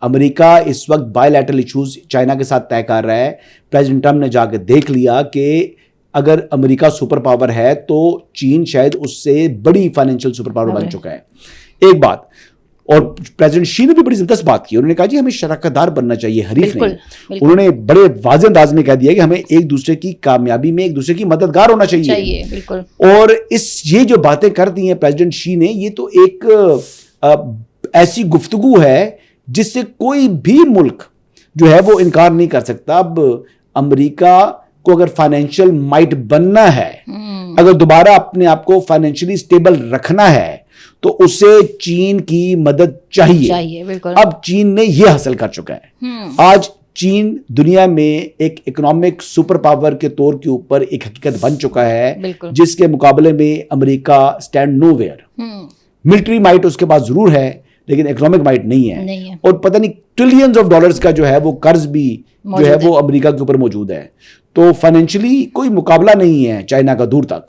امریکہ اس وقت by lateral issues China کے ساتھ طے کر رہا ہے. پریزیڈنٹ ٹرمپ نے جا کے دیکھ لیا کہ اگر امریکہ سپر پاور ہے تو چین شاید اس سے بڑی فائنینشیل سپر پاور بن چکا ہے. ایک بات, اور پریزیڈنٹ شی نے بھی بڑی زبردست بات کی, انہوں نے کہا جی ہمیں شراکت دار بننا چاہیے, حریف نہیں. انہوں نے بڑے واضح انداز میں کہہ دیا کہ ہمیں ایک دوسرے کی کامیابی میں ایک دوسرے کی مددگار ہونا چاہیے. اور یہ جو باتیں کر دی ہیں پریزیڈنٹ شی نے, یہ تو ایک ایسی گفتگو ہے جس سے کوئی بھی ملک جو ہے وہ انکار نہیں کر سکتا. اب امریکہ کو اگر فائنینشیل مائٹ بننا ہے, اگر دوبارہ اپنے آپ کو فائنینشلی سٹیبل رکھنا ہے, تو اسے چین کی مدد چاہیے. اب چین نے یہ حاصل کر چکا ہے. آج چین دنیا میں ایک اکنامک سپر پاور کے طور کے اوپر ایک حقیقت بن چکا ہے, جس کے مقابلے میں امریکہ stand nowhere. Military might اس کے پاس ضرور ہے, لیکن اکنامک مائٹ نہیں ہے. اور پتہ نہیں ٹریلینز آف ڈالرز کا جو ہے وہ قرض بھی جو ہے وہ امریکہ کے اوپر موجود ہے. تو فائنینشلی کوئی مقابلہ نہیں ہے چائنا کا دور تک.